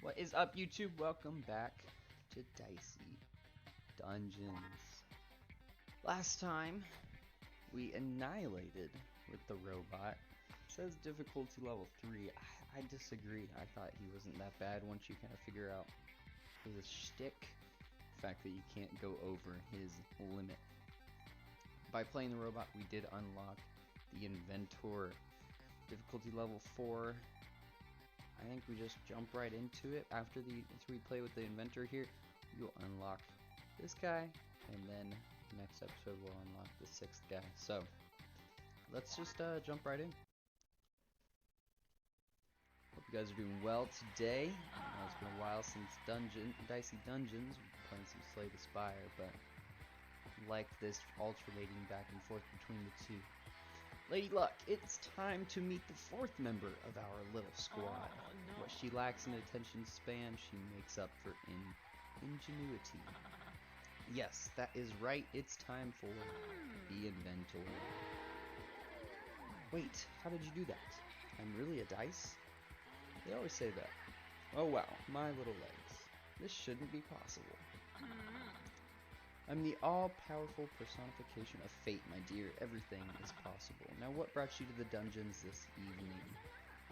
What is up, YouTube? Welcome back to Dicey Dungeons. Last time, we annihilated with the robot. It says difficulty level 3. I disagree. I thought he wasn't that bad once you kind of figure out his shtick. The fact that you can't go over his limit. By playing the robot, we did unlock the inventor. Difficulty level 4. I think we just jump right into it. After we play with the inventor here, you'll unlock this guy, and then next episode we'll unlock the 6th guy. So let's just jump right in. Hope you guys are doing well today. I know it's been a while since Dicey Dungeons. We're playing some Slay the Spire, but I like this alternating back and forth between the two. Lady Luck, it's time to meet the 4th member of our little squad. What she lacks in attention span, she makes up for in ingenuity. Yes, that is right. It's time for the inventor. Wait, how did you do that? I'm really a dice? They always say that. Oh wow, my little legs. This shouldn't be possible. I'm the all-powerful personification of fate, my dear. Everything is possible. Now, what brought you to the dungeons this evening?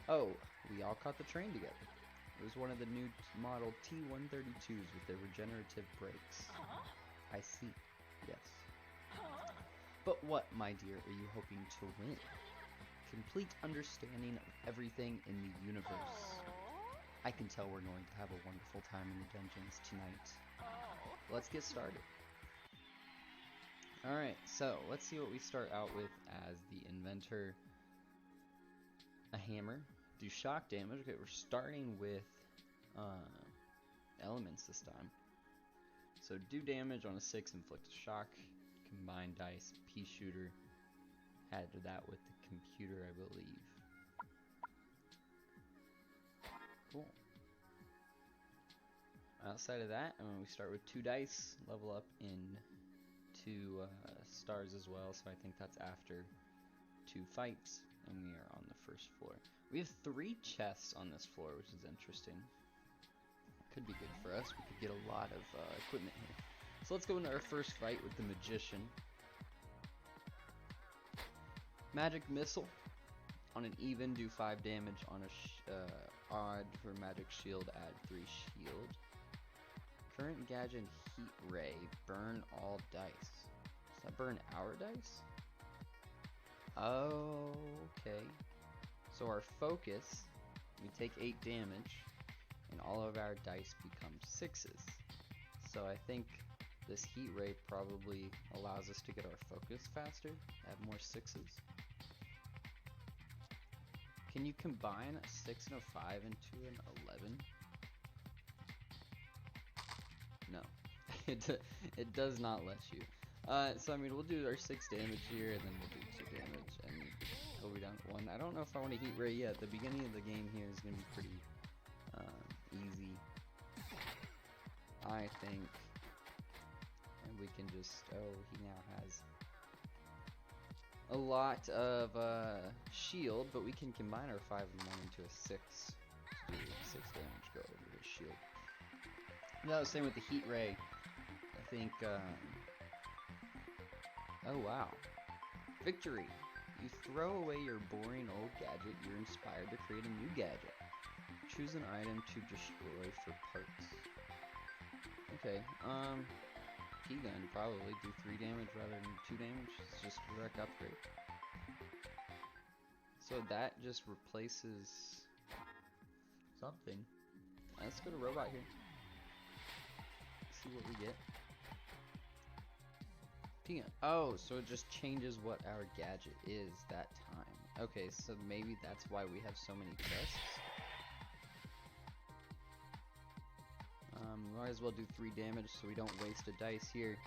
Oh, we all caught the train together. It was one of the new model T-132s with their regenerative brakes. I see. Yes. But what, my dear, are you hoping to win? Complete understanding of everything in the universe. I can tell we're going to have a wonderful time in the dungeons tonight. Let's get started. Alright, so let's see what we start out with as the inventor. A hammer. Do shock damage. Okay, we're starting with elements this time. So do damage on a 6, inflict a shock. Combine dice, pea shooter. Add to that with the computer, I believe. Cool. Outside of that, we start with 2 dice. Level up in 2 stars as well, so I think that's after 2 fights, and we are on the 1st floor. We have 3 chests on this floor, which is interesting. Could be good for us. We could get a lot of equipment here. So let's go into our first fight with the magician. Magic missile. On an even, do 5 damage. On a odd for magic shield, add 3 shield. Current gadget heat ray, burn all dice. Does that burn our dice? Oh, okay. So our focus, we take 8 damage, and all of our dice become 6s. So I think this heat ray probably allows us to get our focus faster, add more 6s. Can you combine a 6 and a 5 into an 11? No, it does not let you. So I mean, we'll do our 6 damage here, and then we'll do 2 damage, and we'll be down to 1. I don't know if I want to heat ray yet. The beginning of the game here is going to be pretty easy, I think. And we can just, oh, he now has a lot of shield, but we can combine our 5 and 1 into a 6 to do 6 damage, go over his shield. No, same with the heat ray. I think, oh wow. Victory! You throw away your boring old gadget, you're inspired to create a new gadget. Choose an item to destroy for parts. Okay, P-gun, probably do 3 damage rather than 2 damage. It's just a direct upgrade. So that just replaces something. Let's go to robot here. See what we get. P-gun. Oh, so it just changes what our gadget is that time. Okay, so maybe that's why we have so many chests. Might as well do 3 damage so we don't waste a dice here.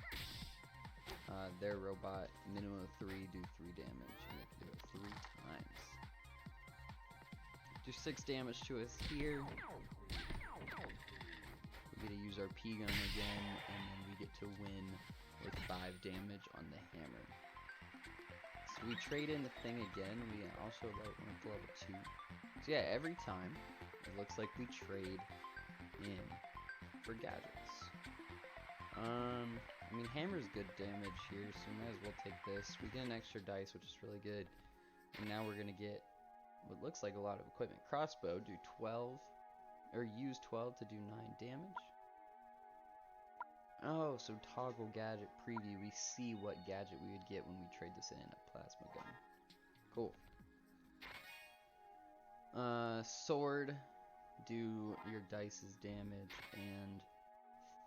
Their robot, minimum of 3, do 3 damage, and we can do it 3 times. Do 6 damage to us here. We get to use our P-gun again, and then we get to win with 5 damage on the hammer. So we trade in the thing again. We also went to level 2. So yeah, every time it looks like we trade in for gadgets. I mean, hammer's good damage here, so we might as well take this. We get an extra dice, which is really good. And now we're gonna get what looks like a lot of equipment. Crossbow, do 12, or use 12 to do 9 damage. Oh, so toggle gadget preview. We see what gadget we would get when we trade this in. A plasma gun. Cool. Sword, do your dice's damage, and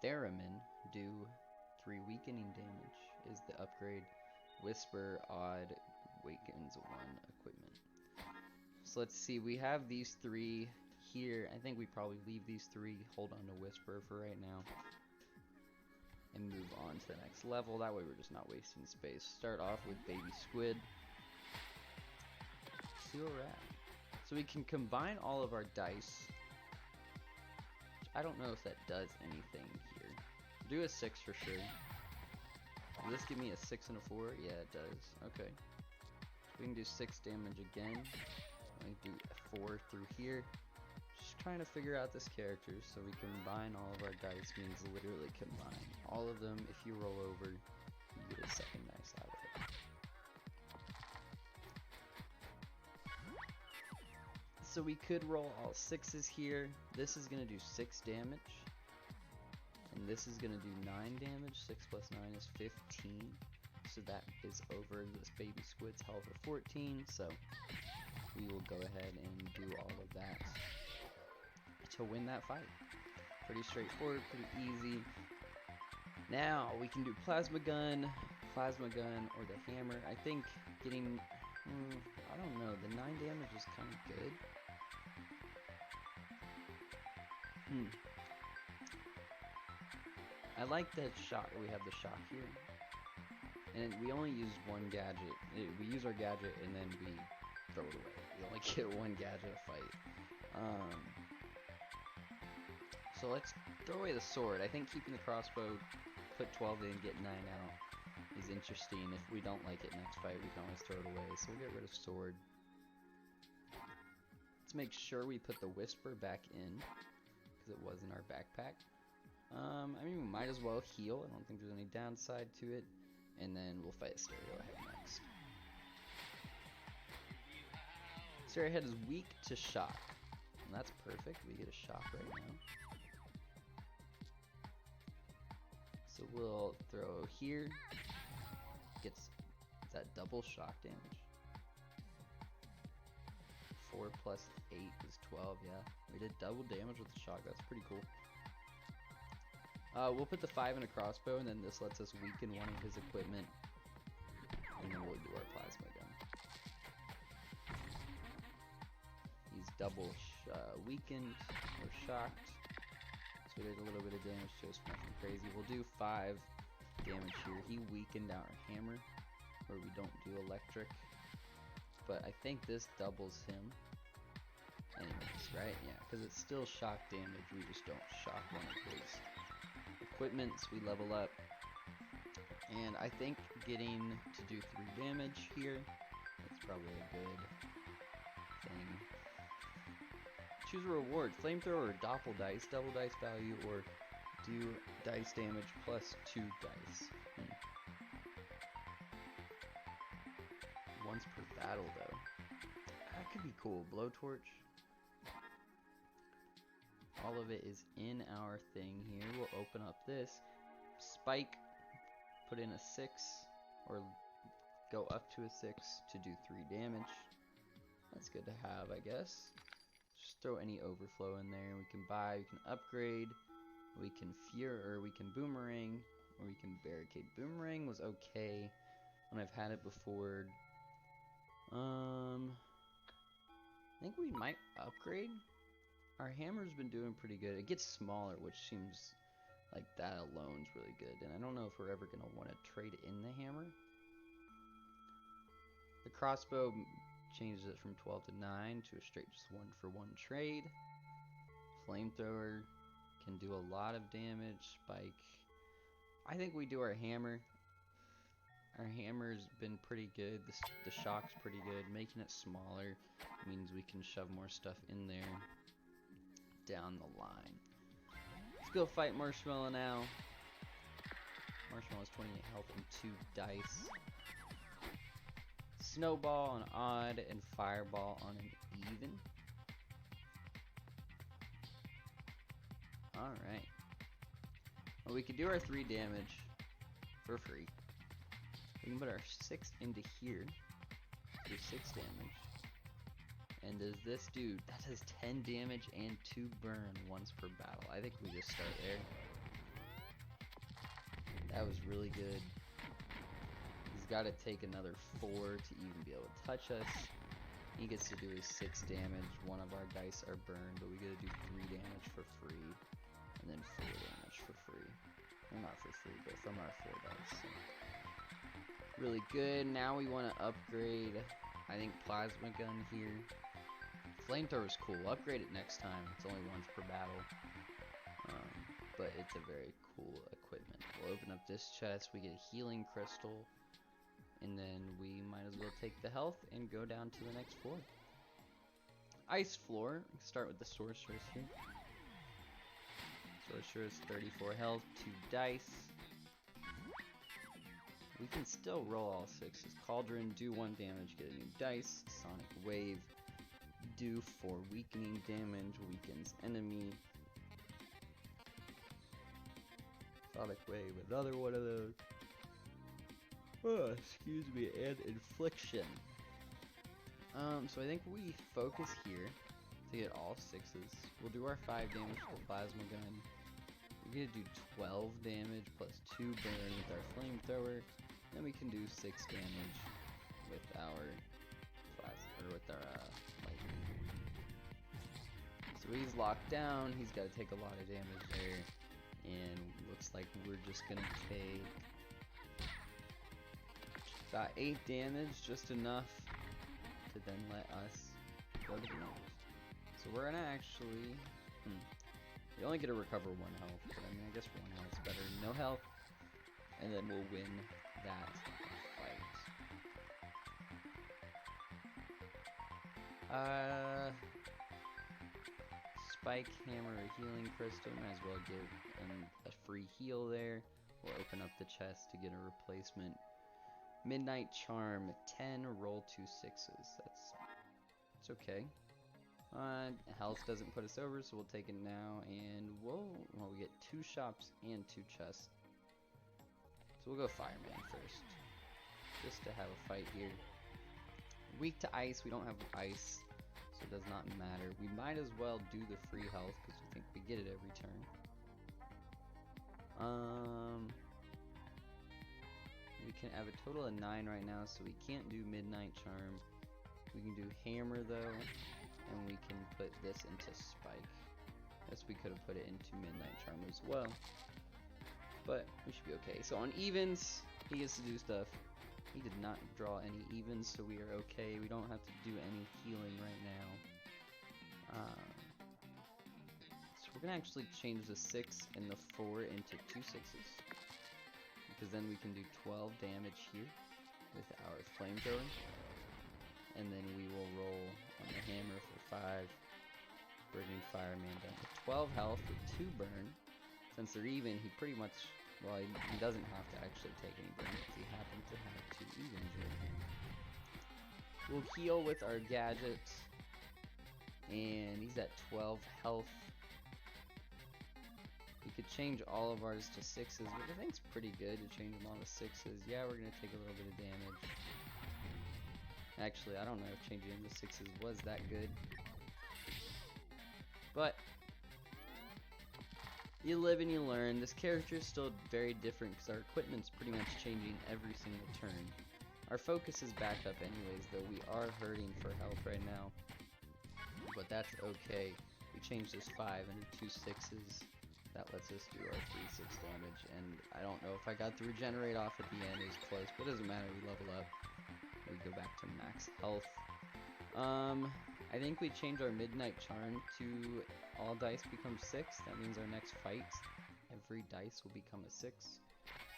Theremin, do 3 weakening damage is the upgrade. Whisper, odd, weakens 1 equipment. So let's see, we have these 3 here. I think we probably leave these 3, hold on to Whisper for right now, and move on to the next level. That way we're just not wasting space. Start off with Baby Squid. See where we're at. So we can combine all of our dice. I don't know if that does anything here. Do a 6 for sure. Does this give me a 6 and a 4? Yeah, it does. Okay. So we can do 6 damage again. We do a 4 through here. Just trying to figure out this character, so we combine all of our dice means literally combine all of them. If you roll over, you get a second dice out of it. So we could roll all 6s here. This is going to do 6 damage. And this is going to do 9 damage. 6 plus 9 is 15. So that is over this baby squid's health of 14. So we will go ahead and do all of that to win that fight. Pretty straightforward, pretty easy. Now we can do plasma gun, or the hammer. I think getting, I don't know, the 9 damage is kind of good. I like that shock. We have the shock here, and we only use one gadget. We use our gadget and then we throw it away. We only get one gadget a fight. So let's throw away the sword. I think keeping the crossbow, put 12 in, get 9 out is interesting. If we don't like it next fight, we can always throw it away. So we'll get rid of sword. Let's make sure we put the whisper back in, because it was in our backpack. I mean, we might as well heal. I don't think there's any downside to it. And then we'll fight Stereohead next. Stereohead is weak to shock. And that's perfect. We get a shock right now. So we'll throw here. Gets that double shock damage. 4 plus 8 is 12, yeah. We did double damage with the shock. That's pretty cool. We'll put the 5 in a crossbow, and then this lets us weaken one of his equipment. And then we'll do our plasma gun. He's double weakened or shocked. So we did a little bit of damage to us, nothing crazy. We'll do 5 damage here. He weakened our hammer, where we don't do electric. But I think this doubles him. Anyways, right? Yeah, because it's still shock damage. We just don't shock one of his equipments. We level up. And I think getting to do 3 damage here, that's probably a good thing. Choose a reward. Flamethrower or doppel dice. Double dice value, or do dice damage plus 2 dice. Once per battle, though. That could be cool. Blowtorch. All of it is in our thing here. We'll open up this. Spike. Put in a 6. Or go up to a 6 to do 3 damage. That's good to have, I guess. Just throw any overflow in there. We can buy, we can upgrade. We can Fury, or we can Boomerang. Or we can Barricade. Boomerang was okay when I've had it before. I think we might upgrade. Our hammer's been doing pretty good. It gets smaller, which seems like that alone is really good. And I don't know if we're ever going to want to trade in the hammer. The crossbow changes it from 12 to 9 to a straight just 1-for-1 trade. Flamethrower can do a lot of damage. Spike. I think we do our hammer. Our hammer's been pretty good. The shock's pretty good. Making it smaller means we can shove more stuff in there down the line. go fight Marshmallow now. Marshmallow has 28 health and 2 dice. Snowball on odd and Fireball on an even. Alright. Well, we could do our 3 damage for free. We can put our 6 into here. Do 6 damage. And does this dude, that does 10 damage and 2 burn once per battle. I think we just start there. That was really good. He's got to take another 4 to even be able to touch us. He gets to do his 6 damage. One of our dice are burned, but we get to do 3 damage for free. And then 4 damage for free. Well, not for free, but from our 4 dice. So. Really good. Now we want to upgrade, I think, Plasma Gun here. Flamethrower is cool. We'll upgrade it next time. It's only once per battle. But it's a very cool equipment. We'll open up this chest. We get a healing crystal. And then we might as well take the health and go down to the next floor. Ice floor. Start with the sorceress here. Sorceress, 34 health, 2 dice. We can still roll all 6s. Cauldron, do 1 damage, get a new dice. Sonic Wave, do 4 weakening damage, weakens enemy. Sonic Wave, another one of those. Oh, excuse me, and Infliction. So I think we focus here to get all 6s. We'll do our 5 damage with the Plasma Gun. We're gonna do 12 damage plus 2 burn with our Flamethrower. Then we can do 6 damage with our lightning. So he's locked down. He's got to take a lot of damage there, and looks like we're just gonna take about 8 damage, just enough to then let us go to the next. So we're gonna actually, we only get to recover 1 health, but I mean, I guess 1 health's better than no health, and then we'll win that fight. Spike Hammer, a healing crystal, might as well get a free heal there. We'll open up the chest to get a replacement. Midnight Charm, 10, roll 2 6s. That's okay. Health doesn't put us over, so we'll take it now, and we get 2 shops and 2 chests. So we'll go Fireman first, just to have a fight here. Weak to ice, we don't have ice, so it does not matter. We might as well do the free health, because we think we get it every turn. We can have a total of 9 right now, so we can't do Midnight Charm. We can do Hammer though, and we can put this into Spike. Guess we could have put it into Midnight Charm as well, but we should be okay. So on evens, he gets to do stuff. He did not draw any evens, so we are okay. We don't have to do any healing right now. So we're gonna actually change the 6 and the 4 into 2 6s, because then we can do 12 damage here with our Flamethrower. And then we will roll on the Hammer for 5, bringing Fireman down to 12 health with 2 burn. Since they're even, he pretty much, well, he doesn't have to actually take any burn because he happens to have 2 evens there. We'll heal with our gadget, and he's at 12 health. We could change all of ours to 6s, which I think is pretty good to change them all to 6s. Yeah, we're going to take a little bit of damage. Actually, I don't know if changing them to 6s was that good. But you live and you learn. This character is still very different because our equipment's pretty much changing every single turn. Our focus is back up anyways, though we are hurting for health right now. But that's okay. We changed this 5 into 2 6s. That lets us do our 3 6 damage. And I don't know if I got the regenerate off at the end. It was close, but it doesn't matter. We level up. We go back to max health. I think we change our Midnight Charm to all dice become 6. That means our next fight, every dice will become a 6.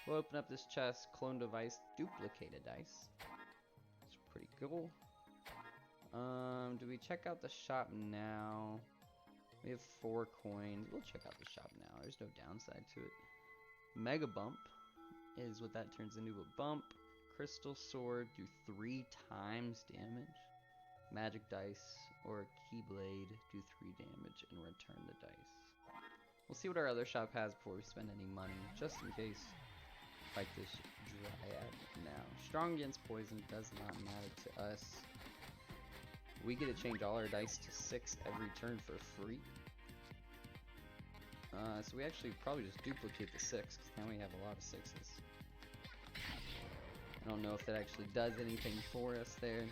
We'll open up this chest, clone device, duplicate a dice. It's pretty cool. Do we check out the shop now? We have 4 coins. We'll check out the shop now. There's no downside to it. Mega Bump is what that turns into, a bump. Crystal Sword, do 3 times damage. Magic Dice or Keyblade, do 3 damage and return the dice. We'll see what our other shop has before we spend any money, just in case. Fight this Dryad now. Strong against poison, does not matter to us. We get to change all our dice to 6 every turn for free. So we actually probably just duplicate the 6, because now we have a lot of 6s. I don't know if that actually does anything for us there.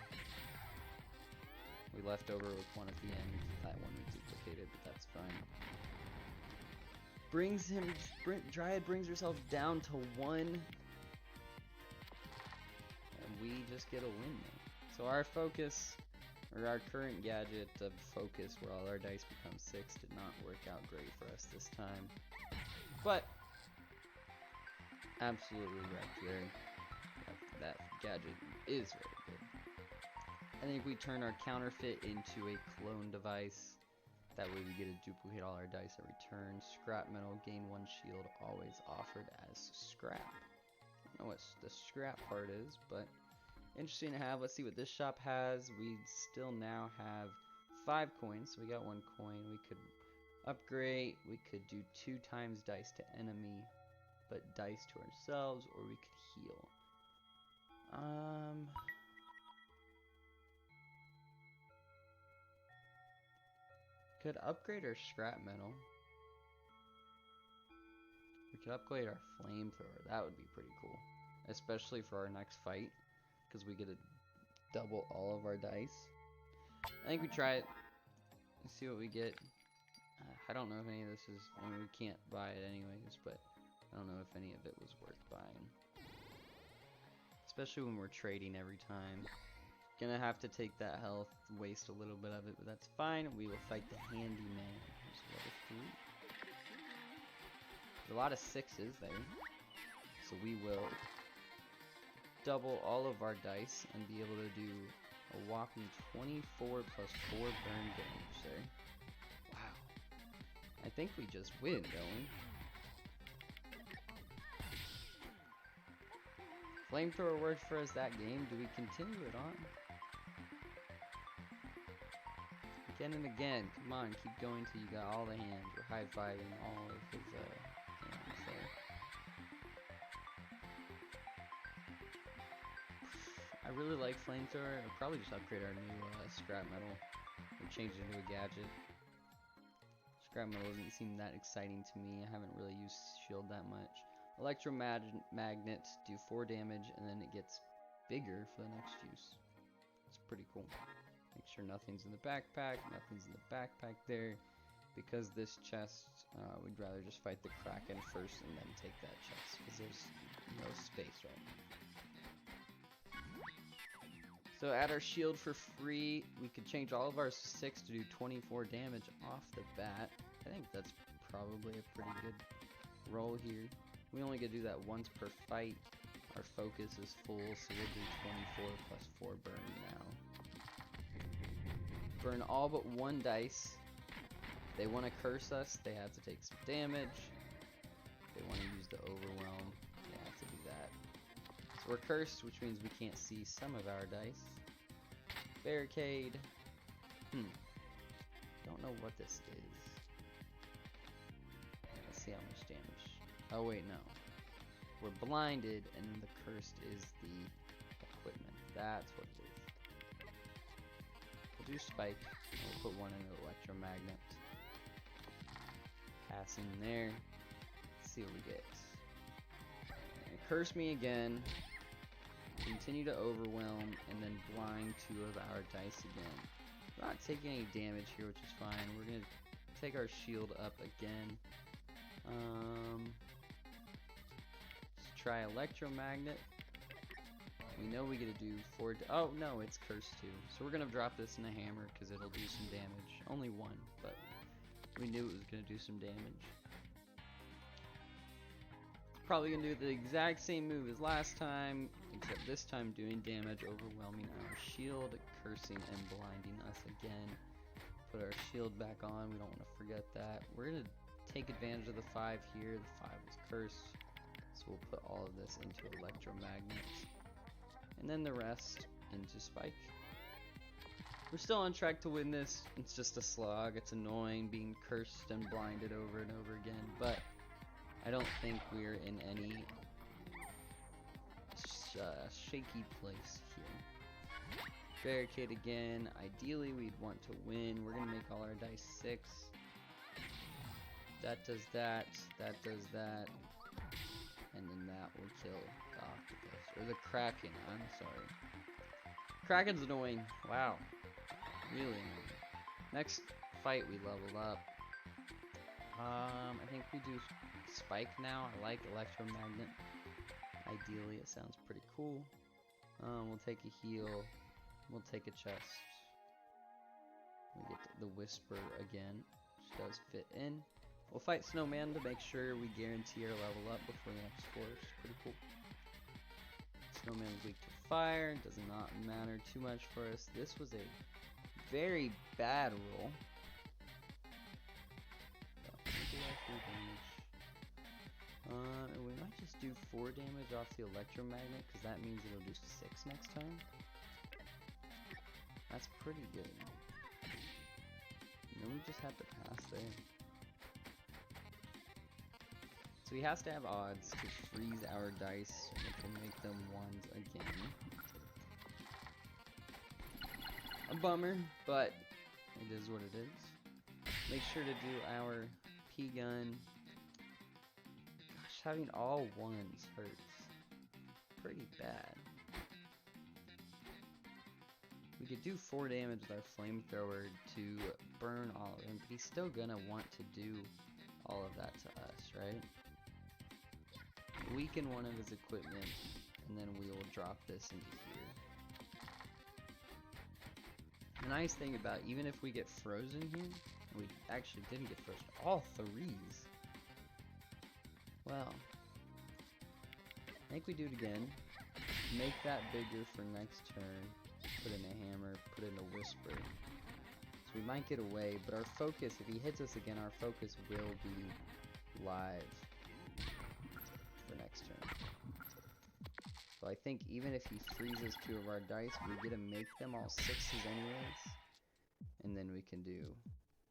We left over with 1 at the end. That one we duplicated, but that's fine. Dryad brings herself down to 1. And we just get a win there. So our focus, or our current gadget of focus, where all our dice become 6, did not work out great for us this time. But absolutely wrecked there. That gadget is very good. I think we turn our counterfeit into a clone device. That way we get to duplicate all our dice every turn. Scrap metal, gain 1 shield, always offered as scrap. I don't know what the scrap part is, but interesting to have. Let's see what this shop has. We still now have 5 coins, so we got 1 coin. We could upgrade. We could do 2 times dice to enemy, but dice to ourselves, or we could heal. Could upgrade our scrap metal. We could upgrade our flamethrower. That would be pretty cool, especially for our next fight, because we get to double all of our dice. I think we try it. Let's see what we get. I don't know if any of this is. I mean, we can't buy it anyways, but I don't know if any of it was worth buying. Especially when we're trading every time. Gonna have to take that health, waste a little bit of it, but that's fine. We will fight the handyman. There's level 3. There's a lot of 6s there. So we will double all of our dice and be able to do a whopping 24 plus 4 burn damage there. Wow. I think we just win, don't we? Flamethrower worked for us that game. Do we continue it on? Again and again. Come on, keep going till you got all the hands. We're high-fiving all of his hands there. I really like Flamethrower. I'll probably just upgrade our new scrap metal and change it into a gadget. Scrap metal doesn't seem that exciting to me. I haven't really used shield that much. Electromagnet, do 4 damage, and then it gets bigger for the next use. It's pretty cool. Make sure nothing's in the backpack, nothing's in the backpack there. Because this chest, we'd rather just fight the Kraken first and then take that chest, because there's no space right now. So add our shield for free. We could change all of our 6 to do 24 damage off the bat. I think that's probably a pretty good roll here. We only get to do that once per fight. Our focus is full, so we'll do 24 plus 4 burn now. Burn all but 1 dice. If they want to curse us, they have to take some damage. If they want to use the overwhelm, they have to do that. So we're cursed, which means we can't see some of our dice. Barricade. Don't know what this is. Let's see how much damage. Oh wait, no. We're blinded, and the cursed is the equipment. That's what it is. We'll do spike. We'll put 1 in the electromagnet. Passing there. Let's see what we get. And curse me again. Continue to overwhelm, and then blind 2 of our dice again. We're not taking any damage here, which is fine. We're gonna take our shield up again. Let's try electromagnet. We know we get to do 4. Oh no, it's cursed too. So we're gonna drop this in a hammer because it'll do some damage. Only 1, but we knew it was gonna do some damage. Probably gonna do the exact same move as last time, except this time doing damage, overwhelming our shield, cursing and blinding us again. Put our shield back on. We don't want to forget that. We're going to take advantage of the 5 here. The 5 was cursed. So we'll put all of this into electromagnets. And then the rest into spike. We're still on track to win this. It's just a slog. It's annoying being cursed and blinded over and over again. But I don't think we're in any shaky place here. Barricade again. Ideally, we'd want to win. We're going to make all our dice 6. That does that. That does that. And then that will kill the octopus. Or the kraken. I'm sorry. Kraken's annoying. Wow. Really annoying. Next fight, we level up. I think we do spike now. I like electromagnet. Ideally, it sounds pretty cool. We'll take a heal. We'll take a chest. We get the whisper again, which does fit in. We'll fight Snowman to make sure we guarantee our level up before the next course. Pretty cool. Snowman is weak to fire. Does not matter too much for us. This was a very bad roll. We might just do 4 damage off the electromagnet, because that means it'll do 6 next time. That's pretty good. And then we just have to pass there. So he has to have odds to freeze our dice, which will make them 1s again. A bummer, but it is what it is. Make sure to do our P-gun. Gosh, having all 1s hurts pretty bad. We could do 4 damage with our flamethrower to burn all of them, but he's still gonna want to do all of that to us, right? Weaken one of his equipment, and then we will drop this into here. The nice thing about, even if we get frozen here, we actually didn't get frozen, all 3s. Well, I think we do it again. Make that bigger for next turn. Put in a hammer, put in a whisper. So we might get away, but our focus, if he hits us again, our focus will be live for next turn. So I think even if he freezes 2 of our dice, we get to make them all 6s anyways. And then we can do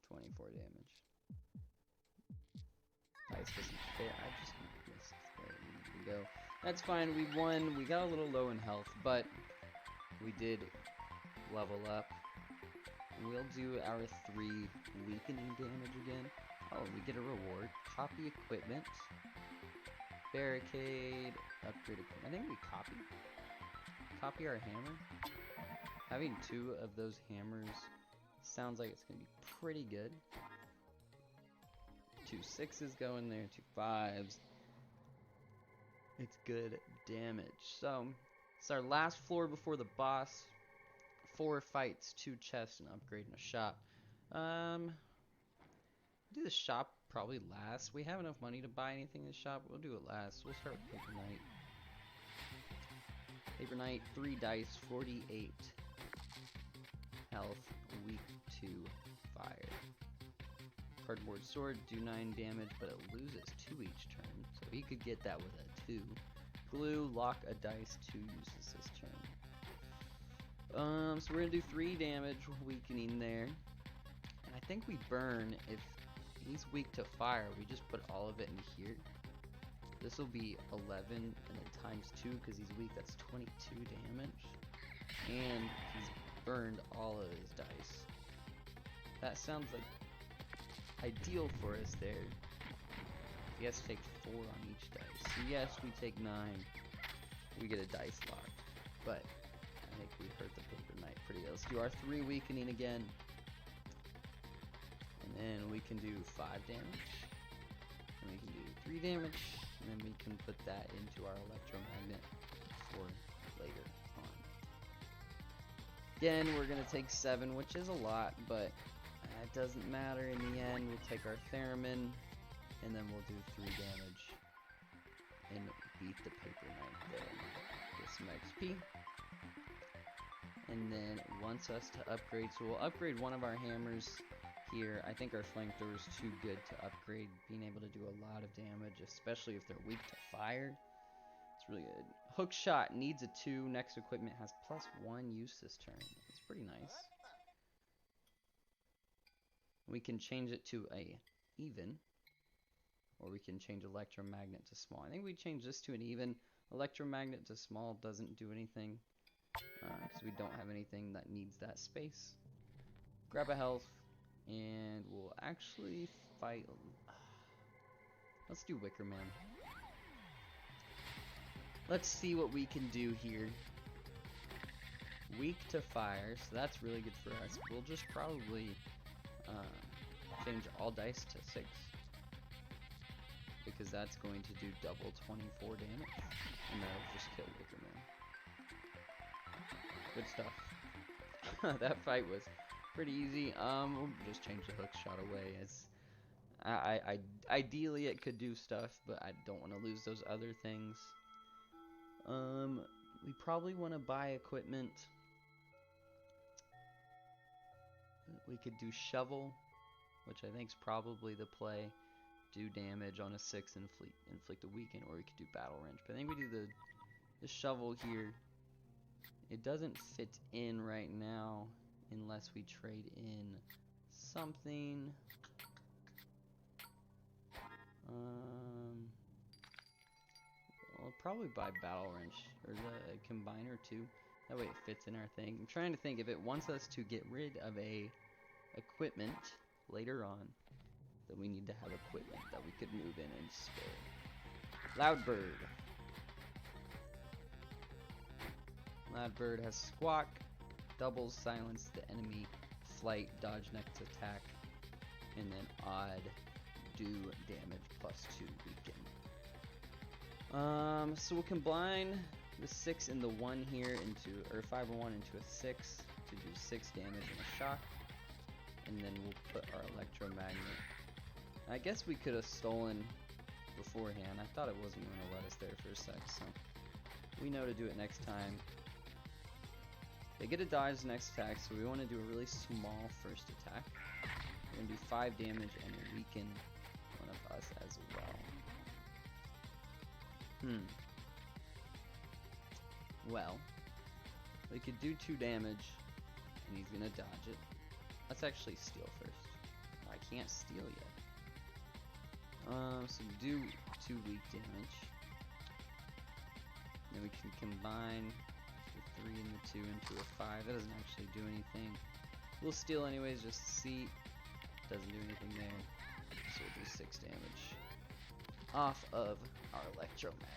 24 damage. Dice doesn't fit. I just missed. There we go. That's fine. We won. We got a little low in health, but we did level up. We'll do our 3 weakening damage again. Oh, we get a reward. Copy equipment. Barricade. Upgrade equipment. I think we copy. Copy our hammer. Having 2 of those hammers sounds like it's going to be pretty good. 2 6s go in there. 2 5s. It's good damage. So, it's our last floor before the boss. 4 fights, 2 chests, an upgrade, and a shop. Do the shop probably last. We have enough money to buy anything in the shop. We'll do it last. We'll start with Paper Knight. Paper Knight, 3 dice, 48 health, weak to fire. Cardboard sword, do 9 damage, but it loses 2 each turn. So he could get that with a 2. Glue, lock a dice, 2 uses this turn. So we're gonna do 3 damage, weakening there. And I think we burn if he's weak to fire. We just put all of it in here. This will be 11 and then times 2 because he's weak. That's 22 damage. And he's burned all of his dice. That sounds like ideal for us there. He has to take 4 on each dice. So yes, we take 9. We get a dice lock. But I think we hurt the Paper Knight pretty good. Let's do our 3 weakening again. And then we can do 5 damage. And we can do 3 damage. And then we can put that into our electromagnet for later on. Again, we're going to take 7, which is a lot, but it doesn't matter in the end. We'll take our Theremin, and then we'll do 3 damage and beat the Paper Knight there. Get some XP. and then it wants us to upgrade. So we'll upgrade one of our hammers here. I think our flamethrower is too good to upgrade, being able to do a lot of damage, especially if they're weak to fire. It's really good. Hook shot needs a 2. Next equipment has +1 use this turn. It's pretty nice. We can change it to a even, or we can change electromagnet to small. I think we change this to an even. Electromagnet to small doesn't do anything, because we don't have anything that needs that space. Grab a health, and we'll actually fight. Let's do Wicker Man. Let's see what we can do here. Weak to fire, so that's really good for us. We'll just probably change all dice to 6, because that's going to do double 24 damage, and that'll just kill Wicker Man. Good stuff. That fight was pretty easy. We'll just change the hook shot away, as ideally it could do stuff, but I don't want to lose those other things. We probably want to buy equipment. We could do shovel, which I think is probably the play. Do damage on a 6 and inflict a weaken, or we could do battle wrench. But I think we do the shovel here. It doesn't fit in right now unless we trade in something. I'll probably buy battle wrench, or the combiner too. That way it fits in our thing. I'm trying to think if it wants us to get rid of a equipment later on, then we need to have equipment that we could move in and spare. Loudbird. Loudbird has squawk, doubles silence the enemy, flight, dodge next attack, and then odd, do damage +2 weaken. So we'll combine the 6 and the 1 here into, or 5 and 1 into a 6 to do 6 damage and a shock, and then we'll put our electromagnet. I guess we could have stolen beforehand. I thought it wasn't going to let us there for a sec, so we know to do it next time. They get a dodge next attack, so we want to do a really small first attack. We're going to do 5 damage and weaken one of us as well. Well, we could do 2 damage, and he's going to dodge it. Let's actually steal first. I can't steal yet. So do 2 weak damage. Then we can combine the 3 and the 2 into a 5. That doesn't actually do anything. We'll steal anyways, just to see. Doesn't do anything there. So we'll do 6 damage off of our electromagnet.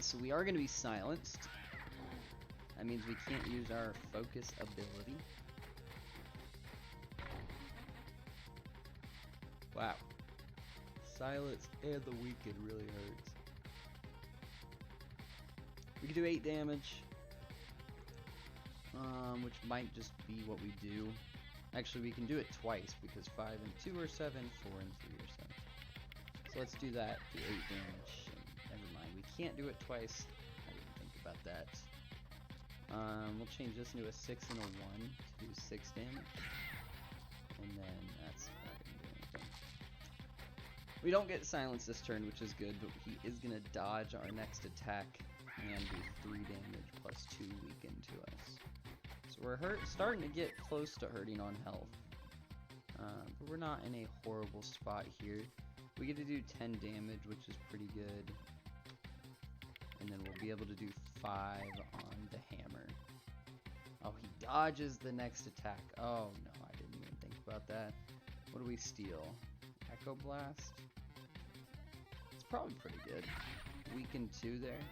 So we are going to be silenced. That means we can't use our focus ability. Wow. Silence and the weaken really hurts. We can do 8 damage, which might just be what we do. Actually, we can do it twice, because 5 and 2 are 7, 4 and 3 are 7. So let's do that, do 8 damage. Never mind, we can't do it twice. I didn't think about that. We'll change this into a 6 and a 1 to do 6 damage. And then that's not going to do anything. We don't get silence this turn, which is good, but he is going to dodge our next attack and do 3 damage +2 weaken to us. So we're starting to get close to hurting on health. But we're not in a horrible spot here. We get to do 10 damage, which is pretty good. And then we'll be able to do 5 on the hammer. Oh, he dodges the next attack. Oh no, I didn't even think about that. What do we steal? Echo Blast? It's probably pretty good. Weaken 2 there.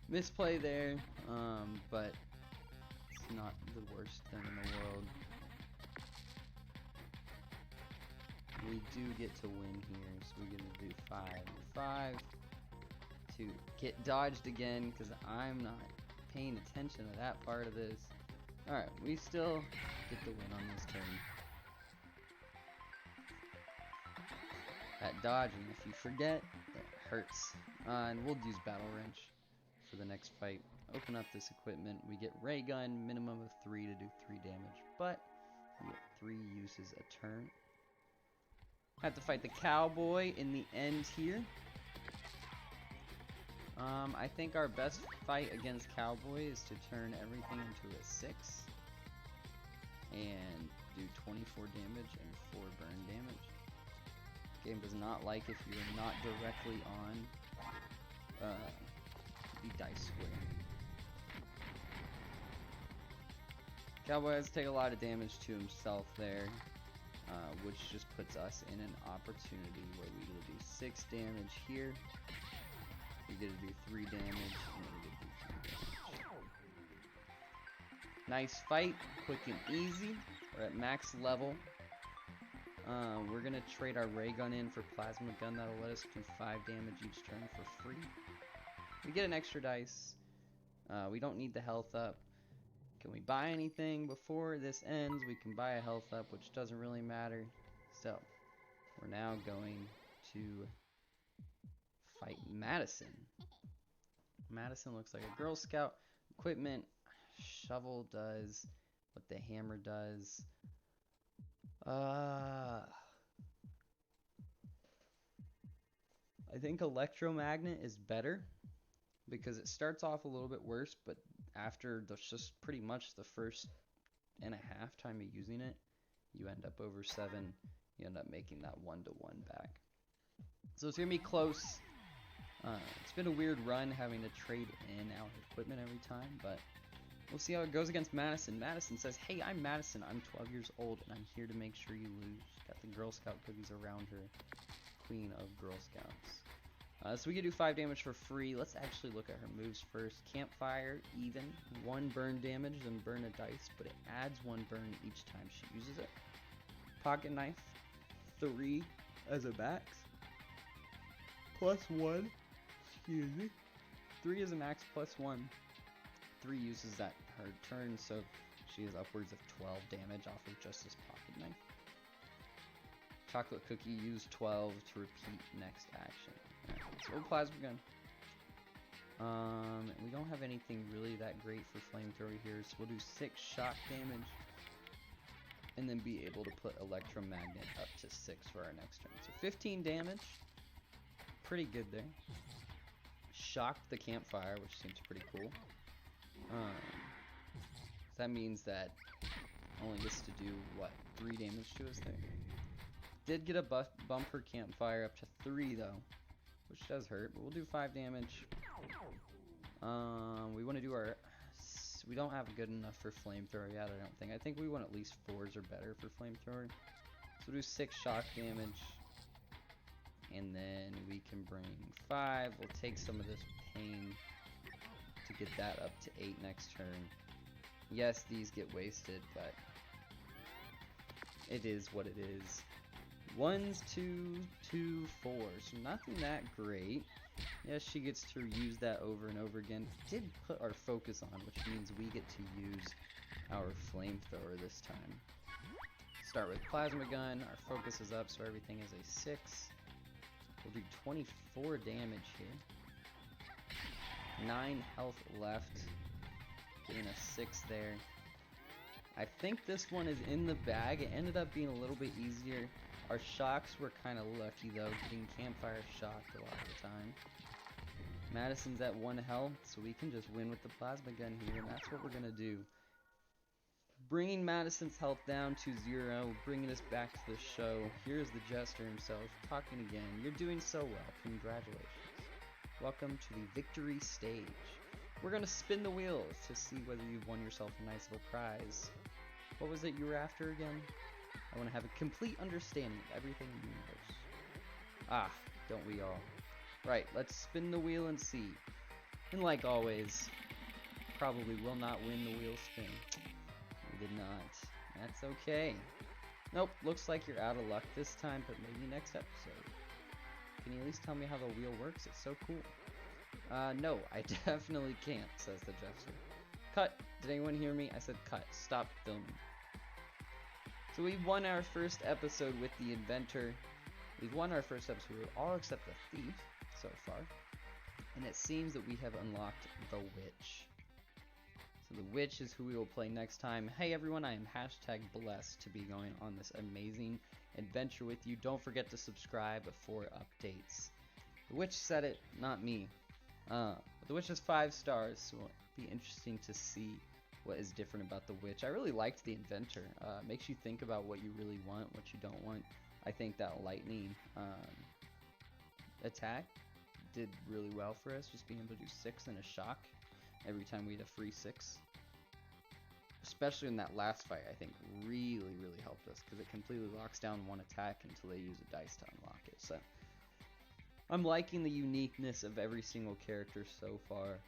Misplay there, but it's not the worst thing in the world. We do get to win here, so we're going to do 5 and 5 to get dodged again, because I'm not paying attention to that part of this. Alright, we still get the win on this turn. That dodging, if you forget, it hurts. And we'll use Battle Wrench for the next fight. open up this equipment. We get ray gun, minimum of 3 to do 3 damage, but we get 3 uses a turn. Have to fight the cowboy in the end here. I think our best fight against cowboy is to turn everything into a 6 and do 24 damage and 4 burn damage. Game does not like if you're not directly on the dice square. Cowboy has to take a lot of damage to himself there, which just puts us in an opportunity where we get to do 6 damage here. We get to do 3 damage, and then we get to do 3 damage. Nice fight, quick and easy. We're at max level. We're gonna trade our ray gun in for plasma gun. That'll let us do 5 damage each turn for free. We get an extra dice. We don't need the health up. Can we buy anything before this ends? We can buy a health up, which doesn't really matter. So, we're now going to fight Madison. Madison looks like a Girl Scout. Equipment, shovel does what the hammer does. I think electromagnet is better because it starts off a little bit worse, but after just pretty much the first and a half time of using it, you end up over 7. You end up making that 1-to-1 back. So it's gonna be close. It's been a weird run having to trade in our equipment every time, but we'll see how it goes against Madison. Madison says, "Hey, I'm Madison. I'm 12 years old, and I'm here to make sure you lose." Got the Girl Scout cookies around her. Queen of Girl Scouts. So we can do 5 damage for free. Let's actually look at her moves first. Campfire, even. 1 burn damage, then burn a dice, but it adds 1 burn each time she uses it. Pocket knife, 3 as a max. +1. Excuse me. 3 is a max, +1. 3 uses that her turn, so she has upwards of 12 damage off of just this pocket knife. Chocolate cookie, use 12 to repeat next action. Right, so plasma gun. We don't have anything really that great for flamethrower here, so we'll do 6 shock damage, and then be able to put electromagnet up to 6 for our next turn. So 15 damage, pretty good there. Shocked the campfire, which seems pretty cool. That means that only gets to do, what, 3 damage to us there? Did get a bumper campfire up to 3 though, which does hurt, but we'll do 5 damage. We want to do our... We don't have good enough for flamethrower yet, I don't think. I think we want at least 4s or better for flamethrower. So we'll do 6 shock damage. And then we can bring 5. We'll take some of this pain to get that up to 8 next turn. Yes, these get wasted, but it is what it is. 1s, 2, 2, 4. So nothing that great. Yes, she gets to use that over and over again. Did put our focus on, which means we get to use our flamethrower this time. Start with plasma gun. Our focus is up, so everything is a 6. We'll do 24 damage here. 9 health left. Getting a 6 there. I think this one is in the bag. It ended up being a little bit easier. Our shocks were kind of lucky though, getting campfire shocked a lot of the time. Madison's at 1 health, so we can just win with the plasma gun here, and that's what we're going to do. Bringing Madison's health down to 0, bringing us back to the show. Here's the Jester himself, talking again. You're doing so well. Congratulations. Welcome to the victory stage. We're going to spin the wheels to see whether you've won yourself a nice little prize. What was it you were after again? I want to have a complete understanding of everything in the universe. Ah, don't we all? Right, let's spin the wheel and see. And like always, probably will not win the wheel spin. We did not. That's okay. Nope, looks like you're out of luck this time, but maybe next episode. Can you at least tell me how the wheel works? It's so cool. No, I definitely can't, says the Jester. Cut. Did anyone hear me? I said cut. Stop filming. So we won our first episode with the Inventor. We've won our first episode with all except the Thief so far. And it seems that we have unlocked the Witch. So the witch is who we will play next time. Hey everyone, I am #blessed to be going on this amazing adventure with you. Don't forget to subscribe for updates. The witch said it, not me. But the witch has 5 stars, so it'll be interesting to see what is different about the witch. I really liked the inventor. Makes you think about what you really want, what you don't want. I think that lightning attack did really well for us, just being able to do 6 and a shock every time we had a free 6. Especially in that last fight, I think really helped us, because it completely locks down one attack until they use a dice to unlock it. So I'm liking the uniqueness of every single character so far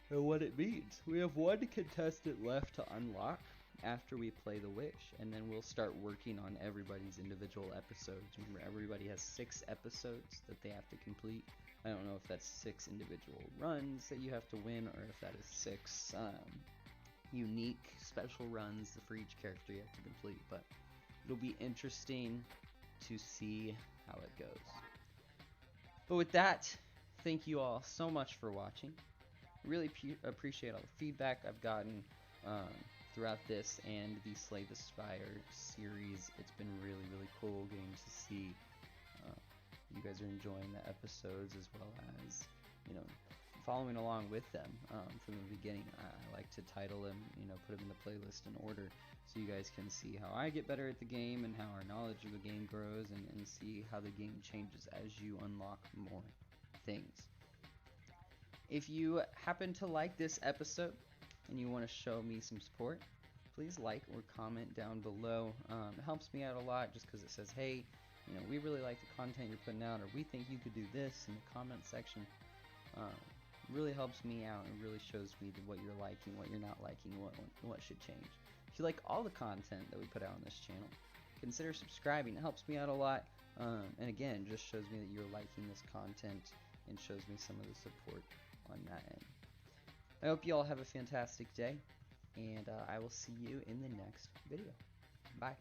and what it means. We have 1 contestant left to unlock after we play the witch, and then we'll start working on everybody's individual episodes. Remember, everybody has 6 episodes that they have to complete. I don't know if that's 6 individual runs that you have to win, or if that is 6 unique special runs for each character you have to complete, but it'll be interesting to see how it goes. But with that, thank you all so much for watching. Really appreciate all the feedback I've gotten throughout this and the Slay the Spire series. It's been really cool getting to see you guys are enjoying the episodes, as well as, you know, following along with them from the beginning. I like to title them, you know, put them in the playlist in order, so you guys can see how I get better at the game and how our knowledge of the game grows, and see how the game changes as you unlock more things. If you happen to like this episode and you want to show me some support, please like or comment down below. It helps me out a lot, just because it says, hey, you know, we really like the content you're putting out, or we think you could do this in the comment section. Really helps me out, and really shows me what you're liking, what you're not liking, what should change. If you like all the content that we put out on this channel, consider subscribing. It helps me out a lot, and again, just shows me that you're liking this content and shows me some of the support on that end. I hope you all have a fantastic day, and I will see you in the next video. Bye.